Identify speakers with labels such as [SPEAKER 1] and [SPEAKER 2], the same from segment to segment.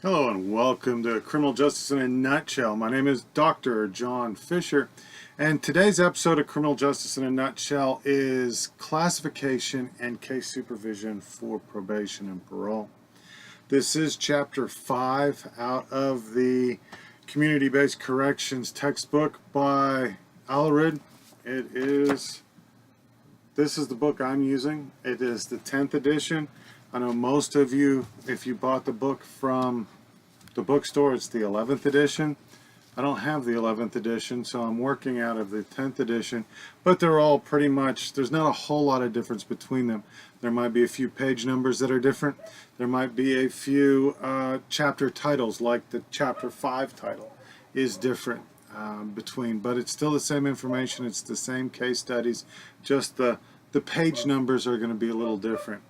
[SPEAKER 1] Hello and welcome to Criminal Justice in a Nutshell. My name is Dr. John Fisher, and today's episode of Criminal Justice in a Nutshell is classification and case supervision for probation and parole. This is chapter 5 out of the Community-Based Corrections textbook by Alarid. This is the book I'm using. It is the 10th edition. I know most of you, if you bought the book from the bookstore, it's the 11th edition. I don't have the 11th edition, so I'm working out of the 10th edition, but they're all pretty much, there's not a whole lot of difference between them. There might be a few page numbers that are different. There might be a few chapter titles, like the chapter 5 title is different between, but it's still the same information. It's the same case studies, just the page numbers are going to be a little different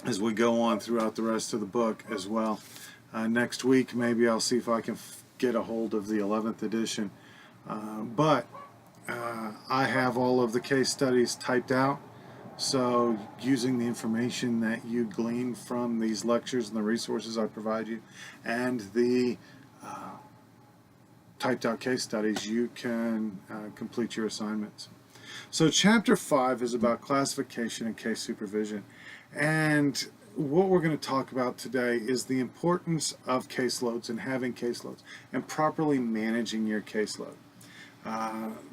[SPEAKER 1] as we go on throughout the rest of the book as well. Next week, maybe I'll see if I can get a hold of the 11th edition. But I have all of the case studies typed out, so using the information that you glean from these lectures and the resources I provide you and the typed out case studies, you can complete your assignments. So chapter 5 is about classification and case supervision, and what we're going to talk about today is the importance of caseloads and having caseloads and properly managing your caseload.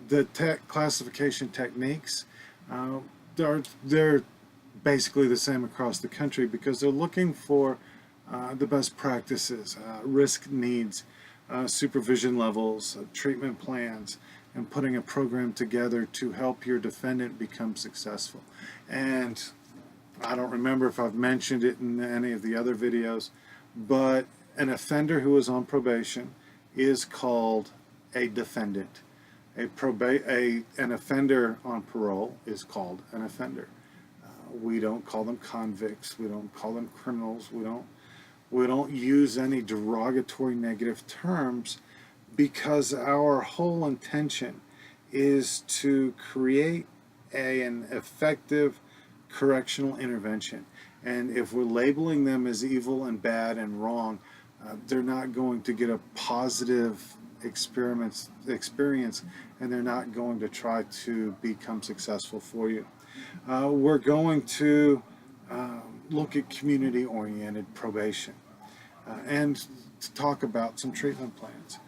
[SPEAKER 1] The classification techniques, they're basically the same across the country because they're looking for the best practices, risk needs, supervision levels, treatment plans, and putting a program together to help your defendant become successful. And I don't remember if I've mentioned it in any of the other videos, but an offender who is on probation is called a defendant. An offender on parole is called an offender. We don't call them convicts. We don't call them criminals. We don't use any derogatory negative terms because our whole intention is to create an effective correctional intervention. And if we're labeling them as evil and bad and wrong, they're not going to get a positive experience, and they're not going to try to become successful for you. We're going to look at community-oriented probation and to talk about some treatment plans.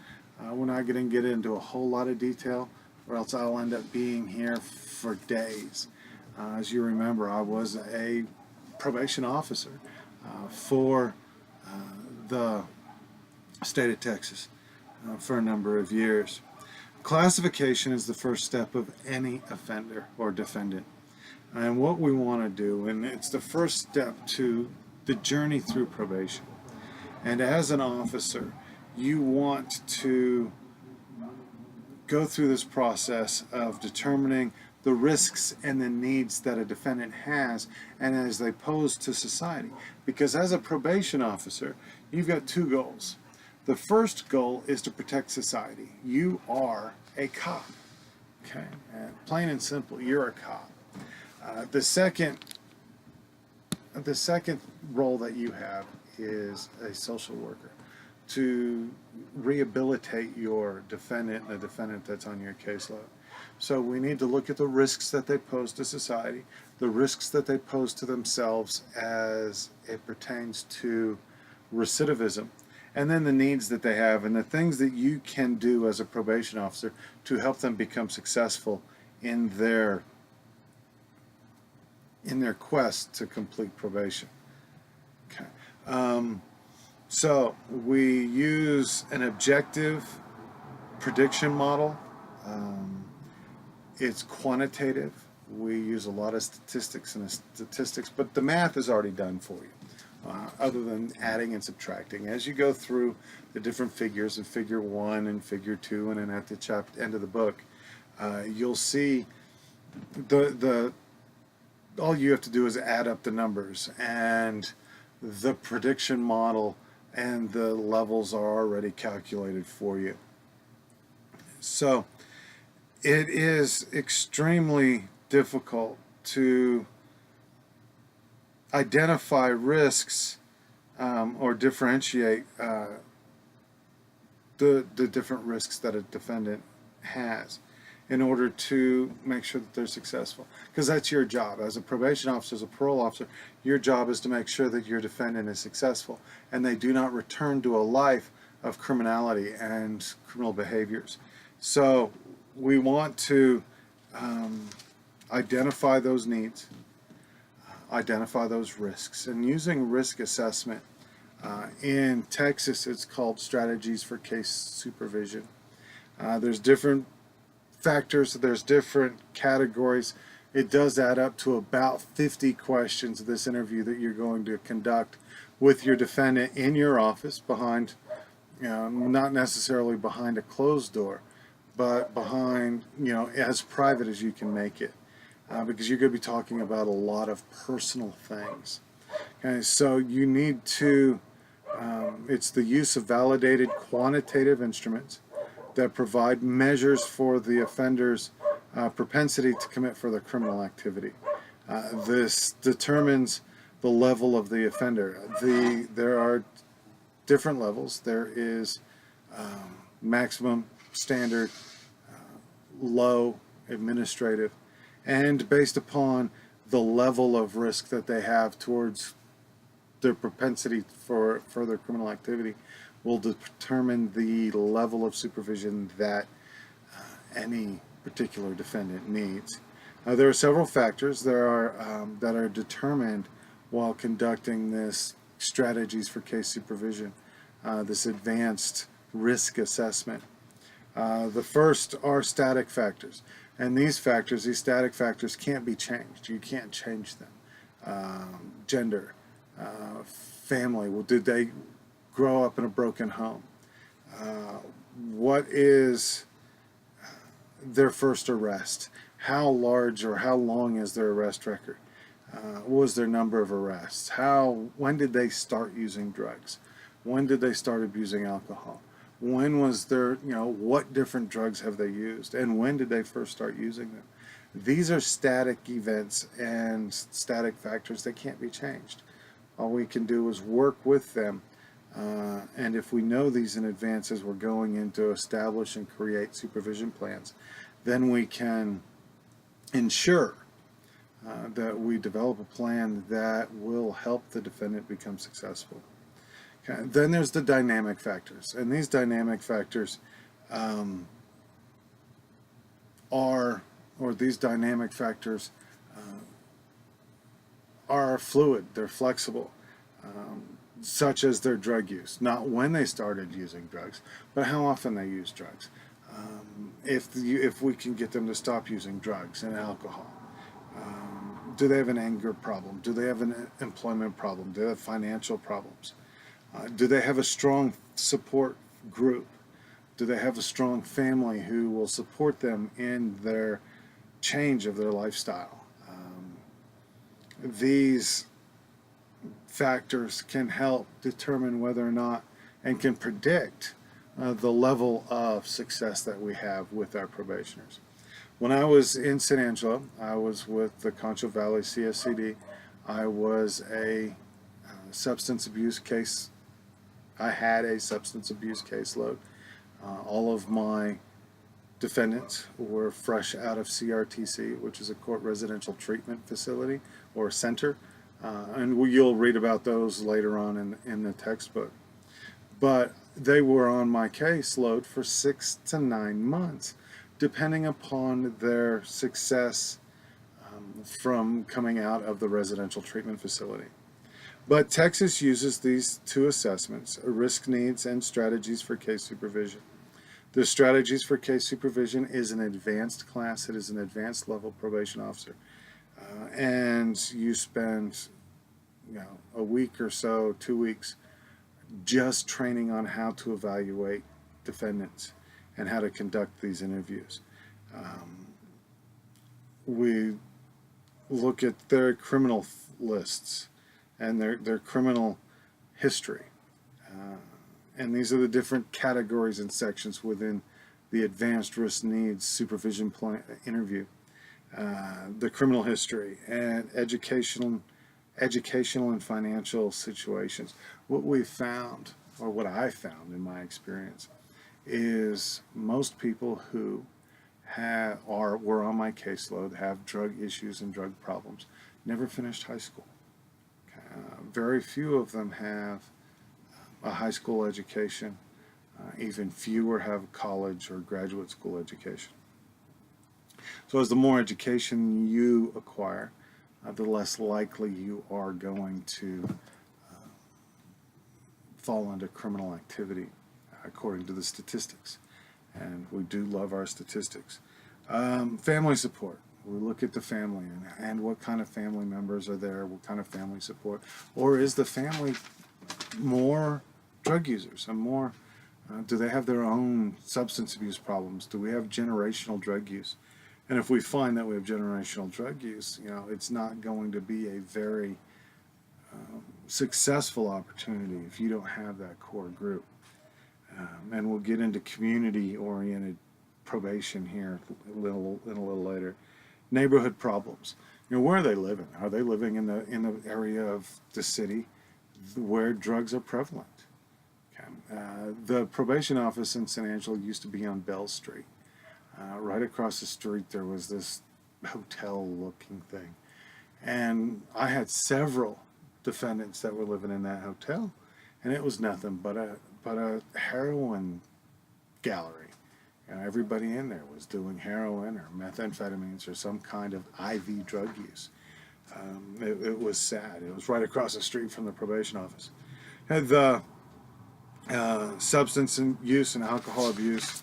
[SPEAKER 1] We're not going to get into a whole lot of detail, or else I'll end up being here for days. As you remember, I was a probation officer for the state of Texas for a number of years. Classification is the first step of any offender or defendant. And what we want to do, and it's the first step to the journey through probation. And as an officer, you want to go through this process of determining the risks and the needs that a defendant has and as they pose to society. Because as a probation officer, you've got two goals. The first goal is to protect society. You are a cop. Okay? Plain and simple, you're a cop. The second role that you have is a social worker, to rehabilitate your defendant and the defendant that's on your caseload. So we need to look at the risks that they pose to society, the risks that they pose to themselves as it pertains to recidivism, and then the needs that they have and the things that you can do as a probation officer to help them become successful in their quest to complete probation. Okay. So we use an objective prediction model. It's quantitative. We use a lot of statistics, but the math is already done for you, other than adding and subtracting. As you go through the different figures in Figure 1 and Figure 2, and then at the end of the book, you'll see all you have to do is add up the numbers, and the prediction model and the levels are already calculated for you. So it is extremely difficult to identify risks or differentiate the different risks that a defendant has in order to make sure that they're successful. Because that's your job. As a probation officer, as a parole officer, your job is to make sure that your defendant is successful and they do not return to a life of criminality and criminal behaviors. So we want to identify those needs, identify those risks, and using risk assessment. In Texas, it's called Strategies for Case Supervision. There's different factors, there's different categories. It does add up to about 50 questions of this interview that you're going to conduct with your defendant in your office, behind, not necessarily behind a closed door, but behind, as private as you can make it, because you're going to be talking about a lot of personal things. Okay, so you need to, it's the use of validated quantitative instruments that provide measures for the offender's propensity to commit further criminal activity. This determines the level of the offender. There are different levels. There is maximum, standard, low, administrative, and based upon the level of risk that they have towards their propensity for further criminal activity will determine the level of supervision that any particular defendant needs. There are several factors that are determined while conducting this strategies for case supervision, this advanced risk assessment. The first are static factors, and these static factors can't be changed. You can't change them. Gender, family. Well, did they grow up in a broken home? What is their first arrest? How large or how long is their arrest record? What was their number of arrests? When did they start using drugs? When did they start abusing alcohol? When was what different drugs have they used? And when did they first start using them? These are static events and static factors that can't be changed. All we can do is work with them. And if we know these in advance as we're going in to establish and create supervision plans, then we can ensure that we develop a plan that will help the defendant become successful. Okay. Then there's the dynamic factors, and these dynamic factors are fluid, they're flexible, such as their drug use. Not when they started using drugs, but how often they use drugs. If we can get them to stop using drugs and alcohol. Do they have an anger problem? Do they have an employment problem? Do they have financial problems? Do they have a strong support group? Do they have a strong family who will support them in their change of their lifestyle? These factors can help determine whether or not, and can predict the level of success that we have with our probationers. When I was in San Angelo, I was with the Concho Valley CSCD. I was a substance abuse case. I had a substance abuse caseload. All of my defendants were fresh out of CRTC, which is a court residential treatment facility or center. And you'll read about those later on in the textbook. But they were on my caseload for 6 to 9 months, depending upon their success from coming out of the residential treatment facility. But Texas uses these two assessments, risk needs and strategies for case supervision. The strategies for case supervision is an advanced class. It is an advanced level probation officer. And you spend a week or so, 2 weeks, just training on how to evaluate defendants and how to conduct these interviews. We look at their criminal lists and their criminal history. And these are the different categories and sections within the advanced risk needs supervision plan interview. The criminal history and educational educational and financial situations. What we found, or what I found in my experience, is most people who were on my caseload, have drug issues and drug problems, never finished high school. Very few of them have a high school education. Even fewer have college or graduate school education. So as the more education you acquire, the less likely you are going to fall into criminal activity, according to the statistics. And we do love our statistics. Family support. We look at the family and what kind of family members are there, what kind of family support. Or is the family more drug users and more, do they have their own substance abuse problems? Do we have generational drug use? And if we find that we have generational drug use, it's not going to be a very successful opportunity if you don't have that core group. And we'll get into community-oriented probation here a little later. Neighborhood problems. Where are they living? Are they living in the area of the city where drugs are prevalent? The probation office in San Angelo used to be on Bell Street. Right across the street there was this hotel-looking thing, and I had several defendants that were living in that hotel, and it was nothing but a heroin gallery. Everybody in there was doing heroin or methamphetamines or some kind of IV drug use. It was sad. It was right across the street from the probation office. The substance use and alcohol abuse,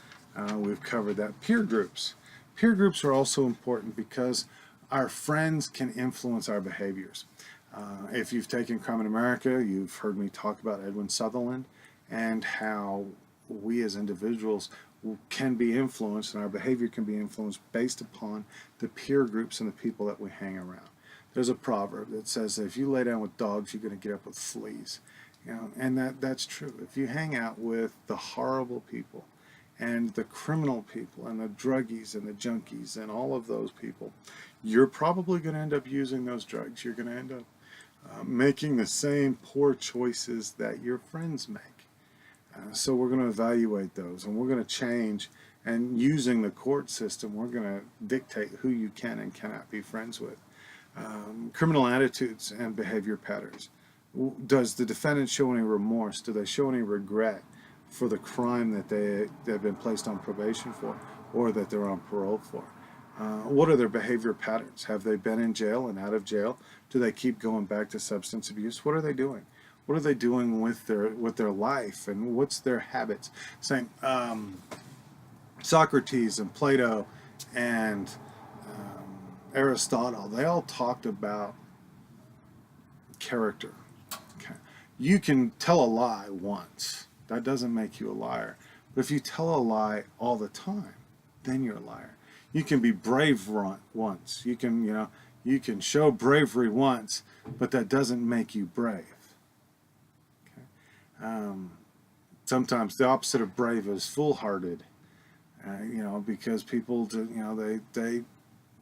[SPEAKER 1] we've covered that. Peer groups. Peer groups are also important because our friends can influence our behaviors. If you've taken Crime in America, you've heard me talk about Edwin Sutherland and how we as individuals can be influenced, and our behavior can be influenced based upon the peer groups and the people that we hang around. There's a proverb that says that if you lay down with dogs, you're going to get up with fleas. And that's true. If you hang out with the horrible people and the criminal people and the druggies and the junkies and all of those people, you're probably going to end up using those drugs. You're going to end up making the same poor choices that your friends make. So we're going to evaluate those, and we're going to change, and using the court system, we're going to dictate who you can and cannot be friends with. Criminal attitudes and behavior patterns. Does the defendant show any remorse? Do they show any regret for the crime that they've been placed on probation for, or that they're on parole for? What are their behavior patterns? Have they been in jail and out of jail? Do they keep going back to substance abuse? What are they doing? What are they doing with their life, and what's their habits? Saying Socrates and Plato and Aristotle, they all talked about character. Okay. You can tell a lie once. That doesn't make you a liar. But if you tell a lie all the time, then you're a liar. You can be brave once. You can show bravery once, but that doesn't make you brave. Sometimes the opposite of brave is foolhardy, because people they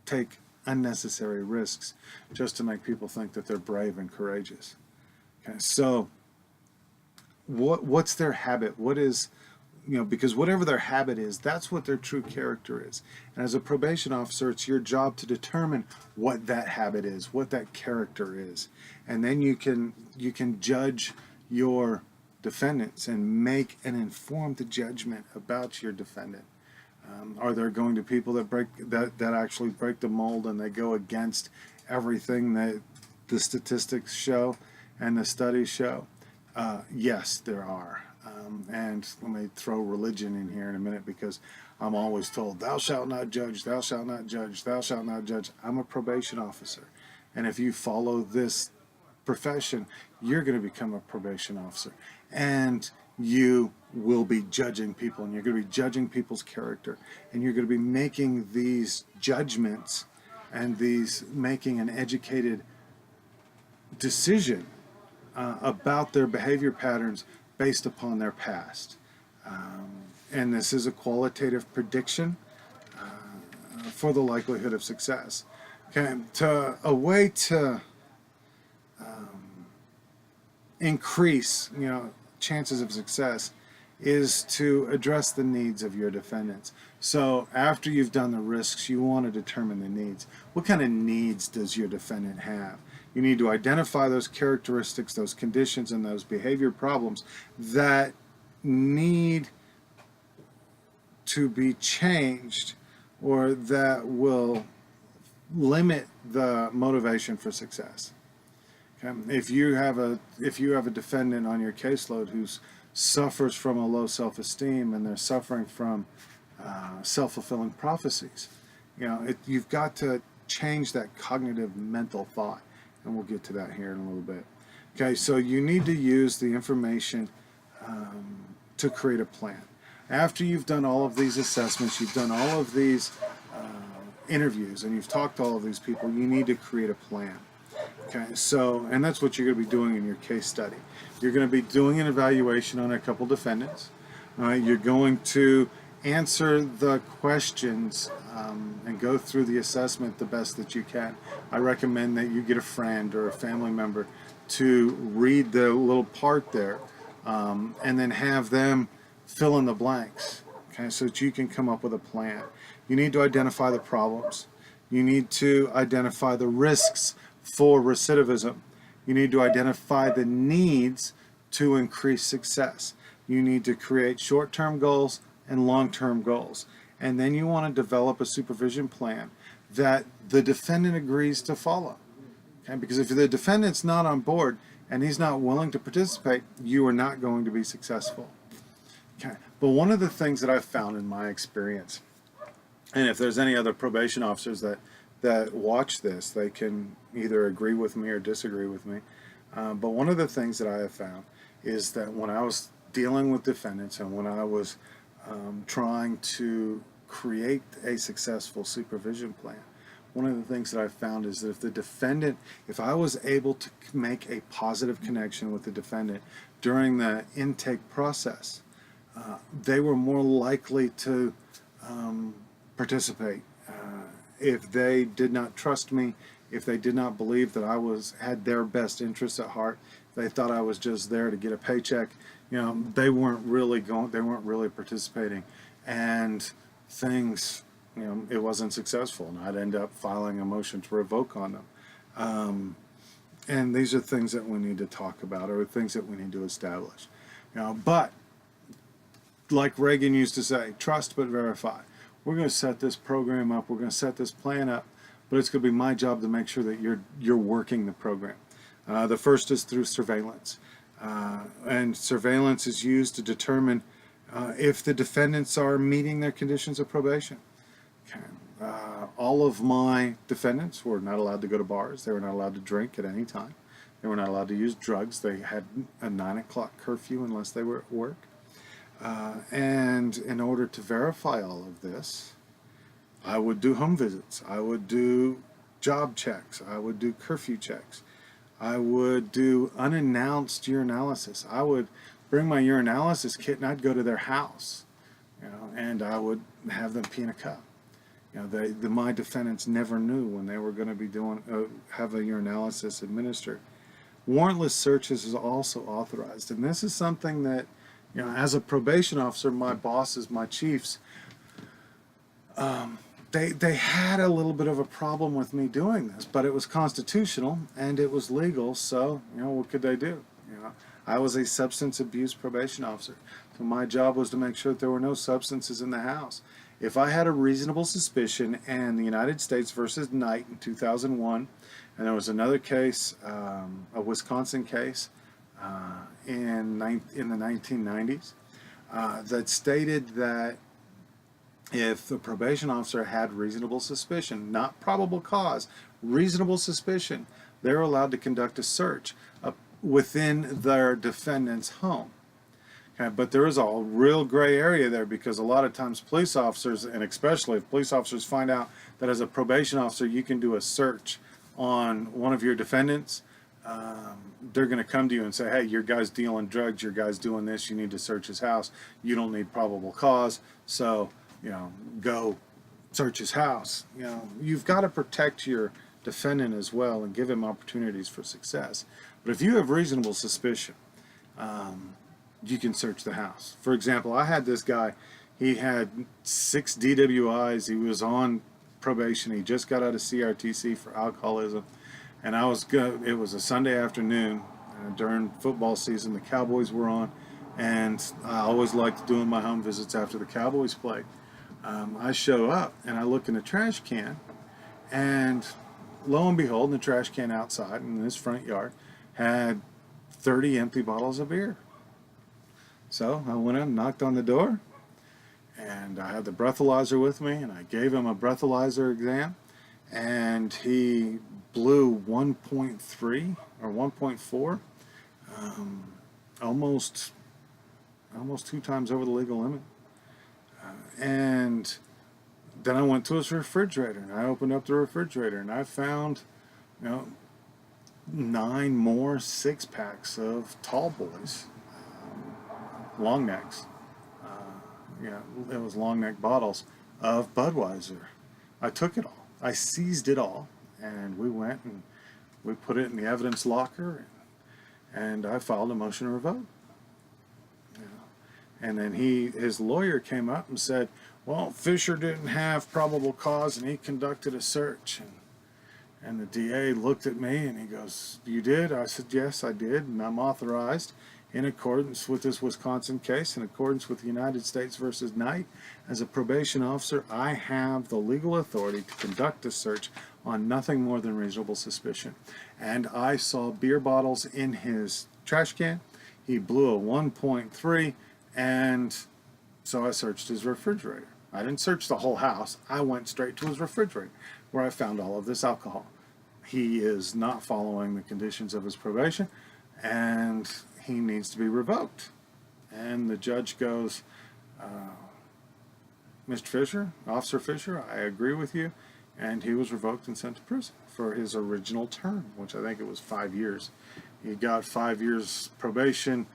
[SPEAKER 1] take unnecessary risks just to make people think that they're brave and courageous. Okay, so what's their habit? What is, because whatever their habit is, that's what their true character is. And as a probation officer, it's your job to determine what that habit is, what that character is, and then you can judge your defendants and make an informed judgment about your defendant. Are there going to people that actually break the mold and they go against everything that the statistics show and the studies show? Yes, there are. And let me throw religion in here in a minute, because I'm always told, thou shalt not judge, thou shalt not judge, thou shalt not judge. I'm a probation officer, and if you follow this profession, you're going to become a probation officer, and you will be judging people, and you're going to be judging people's character, and you're going to be making these judgments and making an educated decision about their behavior patterns based upon their past. And this is a qualitative prediction for the likelihood of success. Okay, a way to increase, chances of success is to address the needs of your defendants. So after you've done the risks, you want to determine the needs. What kind of needs does your defendant have? You need to identify those characteristics, those conditions, and those behavior problems that need to be changed or that will limit the motivation for success. Okay? If you have a defendant on your caseload who suffers from a low self-esteem and they're suffering from self-fulfilling prophecies, you've got to change that cognitive mental thought, and we'll get to that here in a little bit. Okay, so you need to use the information to create a plan. After you've done all of these assessments, you've done all of these interviews, and you've talked to all of these people, you need to create a plan. Okay, so, and that's what you're going to be doing in your case study. You're going to be doing an evaluation on a couple defendants. You're going to answer the questions and go through the assessment the best that you can. I recommend that you get a friend or a family member to read the little part there and then have them fill in the blanks, okay, so that you can come up with a plan. You need to identify the problems. You need to identify the risks for recidivism. You need to identify the needs to increase success. You need to create short-term goals and long-term goals. And then you want to develop a supervision plan that the defendant agrees to follow. Okay? Because if the defendant's not on board and he's not willing to participate, you are not going to be successful. Okay. But one of the things that I've found in my experience, and if there's any other probation officers that watch this, they can either agree with me or disagree with me. But one of the things that I have found is that when I was dealing with defendants and when I was trying to create a successful supervision plan, one of the things that I found is that if I was able to make a positive connection with the defendant during the intake process, they were more likely to participate. If they did not trust me, if they did not believe that I had their best interests at heart, they thought I was just there to get a paycheck, they weren't really participating, and things, it wasn't successful, and I'd end up filing a motion to revoke on them. And these are things that we need to talk about, or things that we need to establish. But like Reagan used to say, trust but verify. We're going to set this program up, we're going to set this plan up, but it's going to be my job to make sure that you're working the program. The first is through surveillance. And surveillance is used to determine if the defendants are meeting their conditions of probation. Okay. All of my defendants were not allowed to go to bars. They were not allowed to drink at any time. They were not allowed to use drugs. They had a 9 o'clock curfew unless they were at work. And in order to verify all of this, I would do home visits. I would do job checks. I would do curfew checks. I would do unannounced urinalysis. I would bring my urinalysis kit and I'd go to their house, and I would have them pee in a cup. My defendants never knew when they were going to be have a urinalysis administered. Warrantless searches is also authorized, and this is something that, as a probation officer, my bosses, my chiefs, they had a little bit of a problem with me doing this, but it was constitutional and it was legal, so what could they do? I was a substance abuse probation officer, so my job was to make sure that there were no substances in the house. If I had a reasonable suspicion, and the United States versus Knight in 2001, and there was another case, a Wisconsin case in the 1990s, that stated that if the probation officer had reasonable suspicion, not probable cause, reasonable suspicion, they're allowed to conduct a search within their defendant's home. Okay, but there is a real gray area there, because a lot of times police officers, and especially if police officers find out that as a probation officer you can do a search on one of your defendants, they're going to come to you and say, hey, your guy's dealing drugs, your guy's doing this, you need to search his house, you don't need probable cause, so go search his house. You've got to protect your defendant as well and give him opportunities for success. But if you have reasonable suspicion, you can search the house. For example, I had this guy, he had 6 DWIs, he was on probation, he just got out of CRTC for alcoholism, and it was a Sunday afternoon during football season, the Cowboys were on, and I always liked doing my home visits after the Cowboys played. I show up and I look in the trash can, and lo and behold, the trash can outside in his front yard had 30 empty bottles of beer. So I went in, knocked on the door, and I had the breathalyzer with me, and I gave him a breathalyzer exam, and he blew 1.3 or 1.4, almost 2 times over the legal limit. And then I went to his refrigerator, and I opened up the refrigerator, and I found, 9 more 6-packs of tall boys, long necks. It was long neck bottles of Budweiser. I took it all. I seized it all, and we went and we put it in the evidence locker, and I filed a motion to revoke. And then his lawyer came up and said, well, Fisher didn't have probable cause and he conducted a search. And the DA looked at me and he goes, you did? I said, yes, I did, and I'm authorized in accordance with this Wisconsin case, in accordance with the United States versus Knight. As a probation officer, I have the legal authority to conduct a search on nothing more than reasonable suspicion. And I saw beer bottles in his trash can. He blew a 1.3. And so I searched his refrigerator. I didn't search the whole house. I went straight to his refrigerator where I found all of this alcohol. He is not following the conditions of his probation, and he needs to be revoked. And the judge goes, Mr. Fisher, Officer Fisher, I agree with you. And he was revoked and sent to prison for his original term, which I think it was 5 years. He got 5 years probation.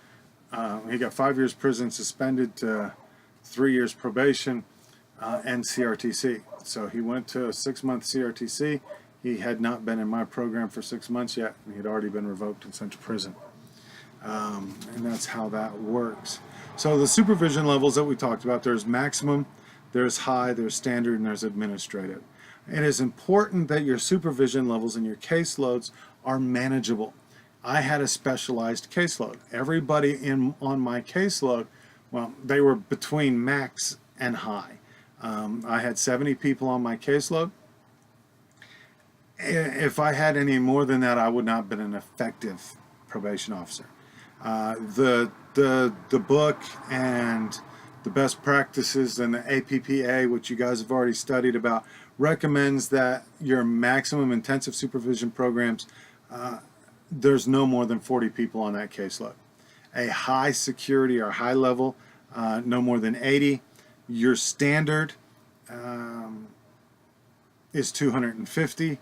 [SPEAKER 1] He got 5 years prison, suspended, 3 years probation, and CRTC. So he went to a 6-month CRTC. He had not been in my program for 6 months yet, and he had already been revoked and sent to prison. And that's how that works. So the supervision levels that we talked about, there's maximum, there's high, there's standard, and there's administrative. It is important that your supervision levels and your caseloads are manageable. I had a specialized caseload. Everybody on my caseload, well, they were between max and high. I had 70 people on my caseload. If I had any more than that, I would not have been an effective probation officer. The book and the best practices and the APPA, which you guys have already studied about, recommends that your maximum intensive supervision programs, there's no more than 40 people on that caseload. A high security or high level, no more than 80. Your standard is 250.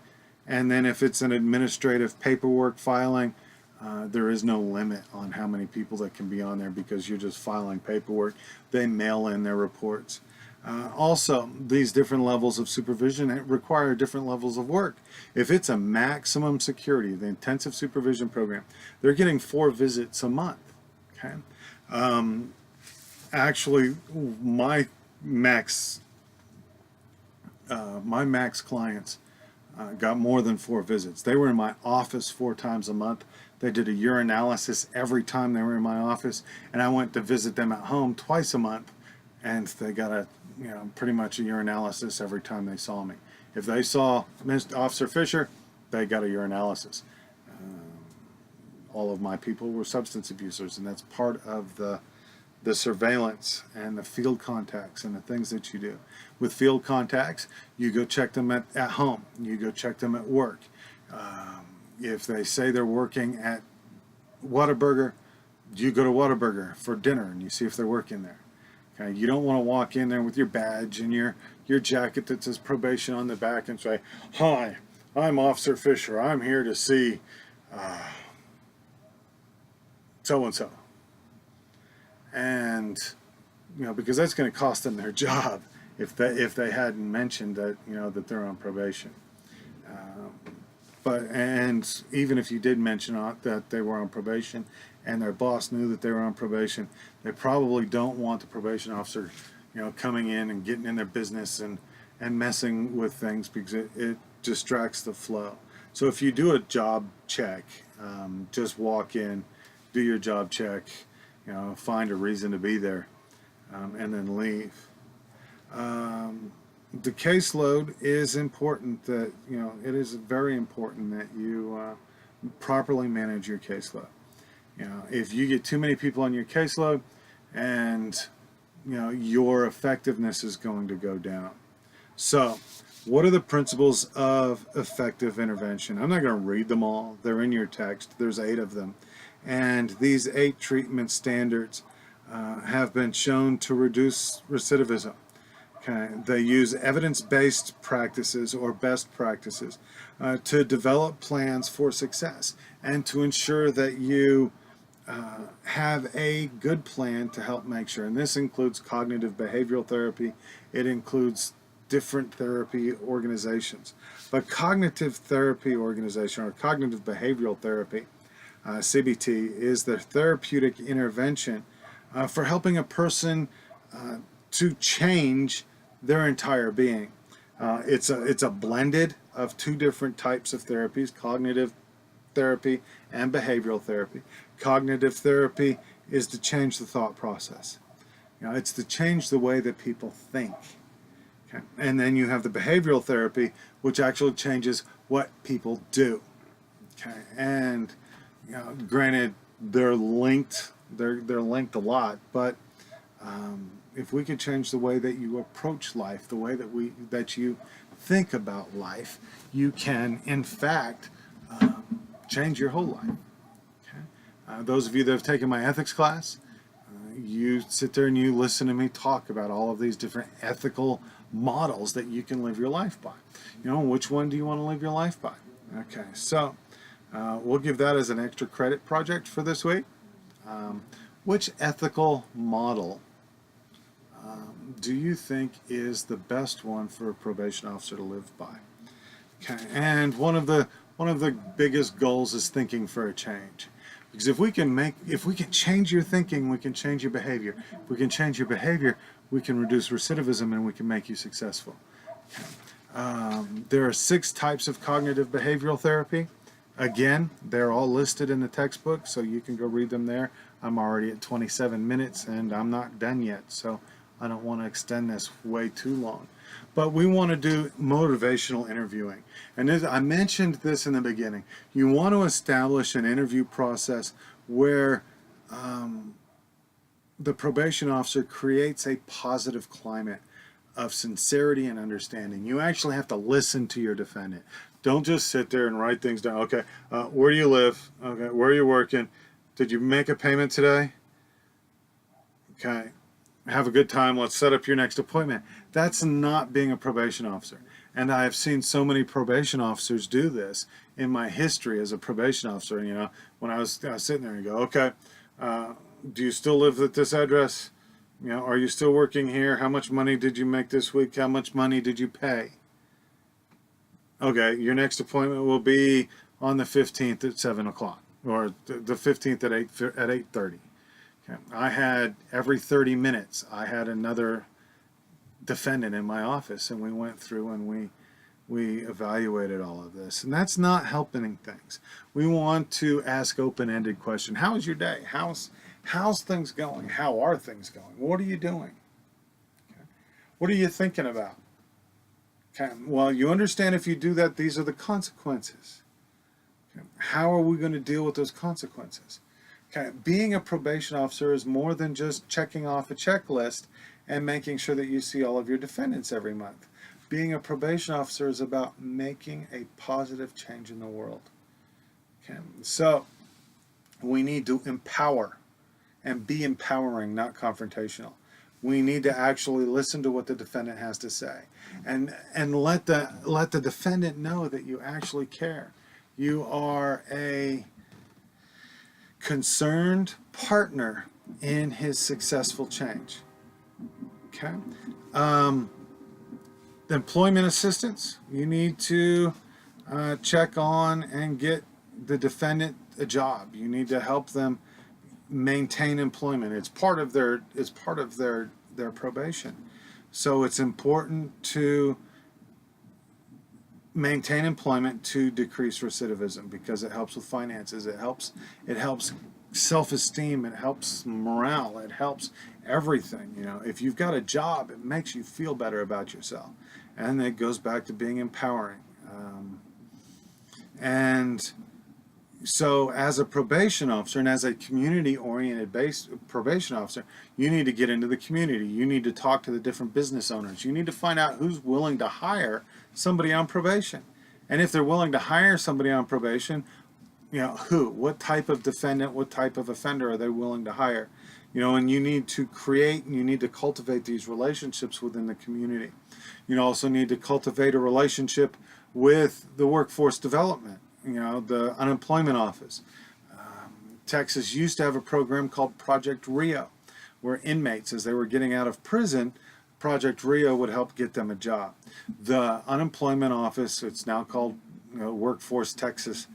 [SPEAKER 1] And then if it's an administrative paperwork filing, there is no limit on how many people that can be on there because you're just filing paperwork. They mail in their reports. Also, these different levels of supervision require different levels of work. If it's a maximum security, the intensive supervision program, they're getting 4 visits a month. Okay, actually, my max clients got more than 4 visits. They were in my office 4 times a month. They did a urinalysis every time they were in my office, and I went to visit them at home twice a month, and they got pretty much a urinalysis every time they saw me. If they saw Mr. Officer Fisher, they got a urinalysis. All of my people were substance abusers, and that's part of the surveillance and the field contacts and the things that you do. With field contacts, you go check them at home. You go check them at work. If they say they're working at Whataburger, you go to Whataburger for dinner and you see if they're working there. Okay, you don't want to walk in there with your badge and your jacket that says probation on the back and say, "Hi, I'm Officer Fisher. I'm here to see so-and-so." And because that's going to cost them their job if they hadn't mentioned that that they're on probation. And even if you did mention that they were on probation and their boss knew that they were on probation, they probably don't want the probation officer, coming in and getting in their business and messing with things, because it distracts the flow. So if you do a job check, just walk in, do your job check, find a reason to be there, and then leave. The caseload is important. That it is very important that you properly manage your caseload. If you get too many people on your caseload, and your effectiveness is going to go down. So, what are the principles of effective intervention? I'm not going to read them all. They're in your text. There's 8 of them, and these 8 treatment standards have been shown to reduce recidivism. Okay. They use evidence-based practices or best practices to develop plans for success and to ensure that you have a good plan to help make sure. And this includes cognitive behavioral therapy. It includes different therapy organizations. But cognitive therapy organization, or cognitive behavioral therapy, CBT, is the therapeutic intervention for helping a person to change their entire being. It's a blended of 2 different types of therapies: cognitive therapy and behavioral therapy. Cognitive therapy is to change the thought process. It's to change the way that people think. Okay. And then you have the behavioral therapy, which actually changes what people do. Okay. And granted, they're linked. They're linked a lot, but if we could change the way that you approach life, the way that you think about life, you can, in fact, change your whole life. Okay? Those of you that have taken my ethics class, you sit there and you listen to me talk about all of these different ethical models that you can live your life by. Which one do you want to live your life by? Okay, so we'll give that as an extra credit project for this week. Which ethical model do you think is the best one for a probation officer to live by? Okay, and one of the biggest goals is thinking for a change. Because if we can change your thinking, we can change your behavior. If we can change your behavior, we can reduce recidivism and we can make you successful. Okay. There are 6 types of cognitive behavioral therapy. Again, they're all listed in the textbook, so you can go read them there. I'm already at 27 minutes and I'm not done yet, so I don't want to extend this way too long. But we want to do motivational interviewing. And I mentioned this in the beginning. You want to establish an interview process where the probation officer creates a positive climate of sincerity and understanding. You actually have to listen to your defendant. Don't just sit there and write things down. Okay, where do you live? Okay, where are you working? Did you make a payment today? Okay. Have a good time. Let's set up your next appointment. That's not being a probation officer. And I have seen so many probation officers do this in my history as a probation officer. When I was sitting there and go, okay, do you still live at this address? Are you still working here? How much money did you make this week? How much money did you pay? Okay, your next appointment will be on the 15th at 7 o'clock, or the 15th at 8:30. Okay. I had every 30 minutes, I had another defendant in my office, and we went through and we evaluated all of this. And that's not helping things. We want to ask open-ended questions. How is your day? How's things going? How are things going? What are you doing? Okay. What are you thinking about? Okay. Well, you understand if you do that, these are the consequences. Okay. How are we going to deal with those consequences? Okay, being a probation officer is more than just checking off a checklist and making sure that you see all of your defendants every month. Being a probation officer is about making a positive change in the world. Okay, so we need to empower and be empowering, not confrontational. We need to actually listen to what the defendant has to say, and let the defendant know that you actually care. You are a concerned partner in his successful change. Okay. Employment assistance. You need to check on and get the defendant a job. You need to help them maintain employment. It's part of their probation. So it's important to maintain employment to decrease recidivism, because it helps with finances. It helps self-esteem. It helps morale. It helps everything. If you've got a job, it makes you feel better about yourself, and it goes back to being empowering. And so as a probation officer and as a community-oriented based probation officer, you need to get into the community. You need to talk to the different business owners. You need to find out who's willing to hire somebody on probation. And if they're willing to hire somebody on probation, what type of defendant, what type of offender are they willing to hire? And you need to create and you need to cultivate these relationships within the community. You also need to cultivate a relationship with the workforce development, the unemployment office. Texas used to have a program called Project Rio, where inmates, as they were getting out of prison, Project Rio would help get them a job. The unemployment office, it's now called Workforce Texas,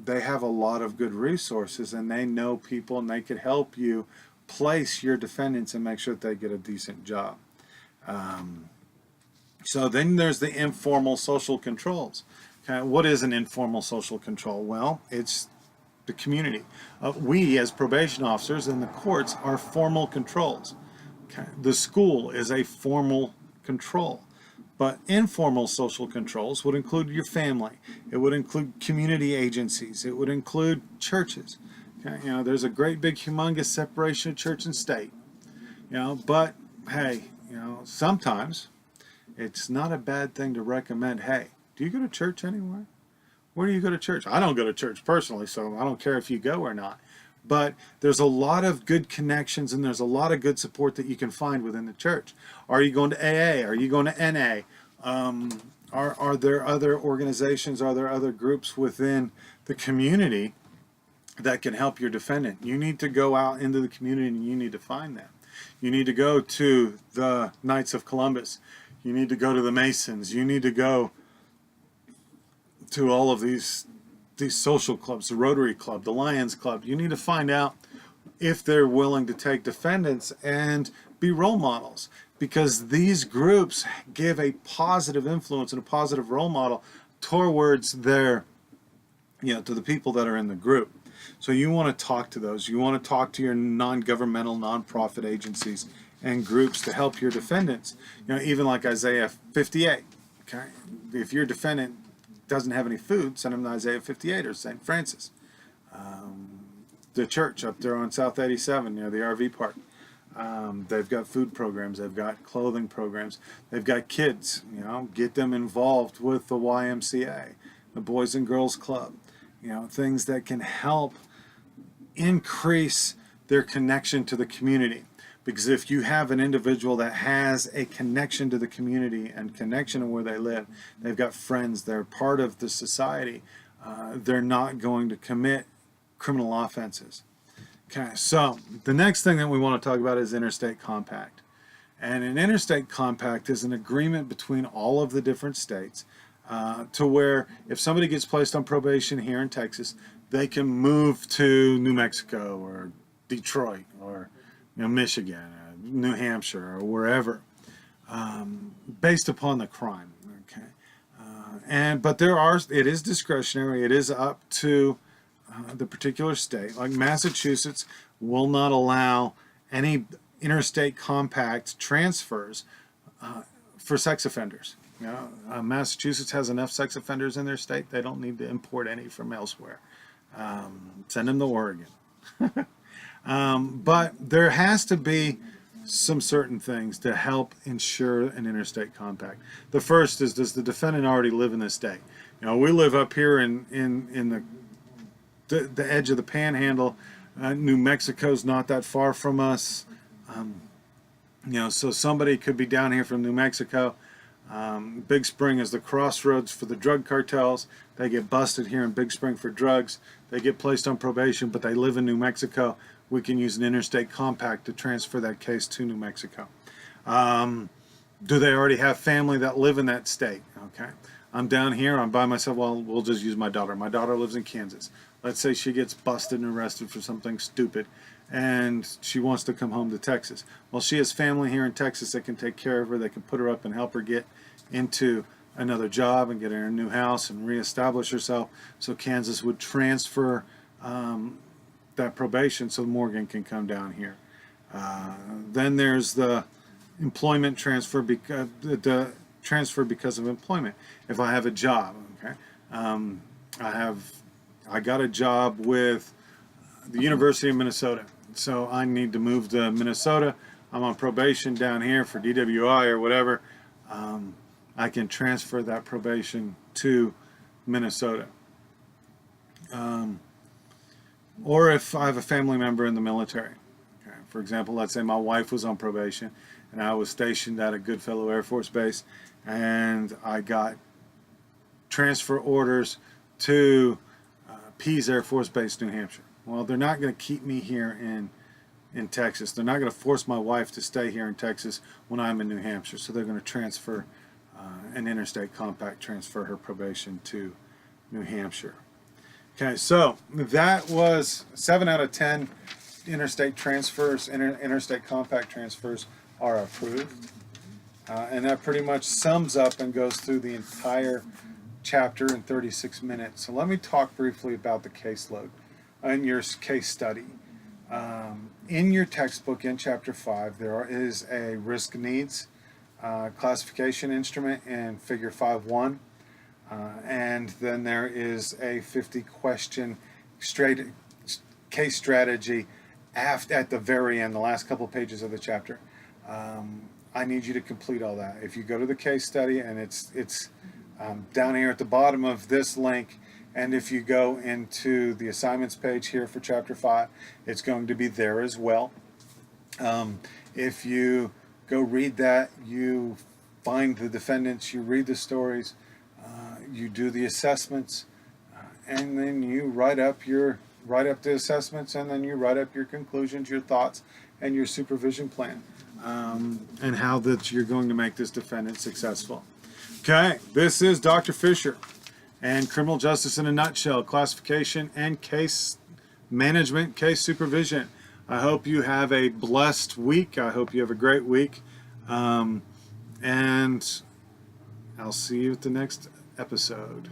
[SPEAKER 1] they have a lot of good resources, and they know people, and they could help you place your defendants and make sure that they get a decent job. So then there's the informal social controls. Okay, what is an informal social control? Well, it's the community. We as probation officers in the courts are formal controls. Okay, the school is a formal control. But informal social controls would include your family. It would include community agencies. It would include churches. Okay, there's a great big humongous separation of church and state. But hey, sometimes it's not a bad thing to recommend, hey, do you go to church anywhere? Where do you go to church? I don't go to church personally, so I don't care if you go or not. But there's a lot of good connections, and there's a lot of good support that you can find within the church. Are you going to AA? Are you going to NA? Are there other organizations? Are there other groups within the community that can help your defendant? You need to go out into the community and you need to find them. You need to go to the Knights of Columbus. You need to go to the Masons. You need to go to all of these social clubs, the Rotary Club, the Lions Club. You need to find out if they're willing to take defendants and be role models, because these groups give a positive influence and a positive role model towards their, to the people that are in the group. So you want to talk to those. You want to talk to your non-governmental, non-profit agencies and groups to help your defendants. Even like Isaiah 58. Okay, if your defendant doesn't have any food, send them to Isaiah 58 or St. Francis. The church up there on South 87 near the RV park. They've got food programs. They've got clothing programs. They've got kids. Get them involved with the YMCA, the Boys and Girls Club. Things that can help increase their connection to the community. Because if you have an individual that has a connection to the community and connection to where they live, they've got friends, they're part of the society, they're not going to commit criminal offenses. Okay, so the next thing that we want to talk about is Interstate Compact. And an Interstate Compact is an agreement between all of the different states to where if somebody gets placed on probation here in Texas, they can move to New Mexico or Detroit or Michigan, New Hampshire, or wherever, based upon the crime. Okay, but it is discretionary. It is up to the particular state. Like Massachusetts will not allow any interstate compact transfers for sex offenders. Massachusetts has enough sex offenders in their state. They don't need to import any from elsewhere. Send them to Oregon. But there has to be some certain things to help ensure an interstate compact. The first is, does the defendant already live in the state? We live up here in the edge of the Panhandle. New Mexico's not that far from us. So somebody could be down here from New Mexico. Big Spring is the crossroads for the drug cartels. They get busted here in Big Spring for drugs. They get placed on probation, but they live in New Mexico. We can use an interstate compact to transfer that case to New Mexico. Do they already have family that live in that state? Okay. I'm down here, I'm by myself. Well, we'll just use my daughter. My daughter lives in Kansas. Let's say she gets busted and arrested for something stupid, and she wants to come home to Texas. Well, she has family here in Texas that can take care of her. They can put her up and help her get into another job and get her a new house and reestablish herself. So Kansas would transfer that probation so Morgan can come down here. Then there's the employment transfer, because the transfer because of employment. If I have a job, okay, I got a job with the University of Minnesota, so I need to move to Minnesota. I'm on probation down here for DWI or whatever. I can transfer that probation to Minnesota. Or if I have a family member in the military. Okay. For example, let's say my wife was on probation and I was stationed at a Goodfellow Air Force Base, and I got transfer orders to Pease Air Force Base, New Hampshire. Well, they're not going to keep me here in Texas. They're not going to force my wife to stay here in Texas when I'm in New Hampshire. So they're going to transfer an Interstate Compact, transfer her probation to New Hampshire. Okay, so that was 7 out of 10 interstate transfers, interstate compact transfers are approved. And that pretty much sums up and goes through the entire chapter in 36 minutes. So let me talk briefly about the caseload and your case study. In your textbook in chapter 5, there is a risk needs classification instrument in figure 5.1. And then there is a 50-question case strategy at the very end, the last couple pages of the chapter. I need you to complete all that. If you go to the case study, and it's down here at the bottom of this link, and if you go into the assignments page here for chapter 5, it's going to be there as well. If you go read that, you find the defendants, you read the stories, you do the assessments, and then you write up the assessments, and then you write up your conclusions, your thoughts, and your supervision plan, and how that you're going to make this defendant successful. Okay, this is Dr. Fisher and criminal justice in a nutshell, classification and case management, case supervision. I hope you have a blessed week. I hope you have a great week, and I'll see you at the next episode.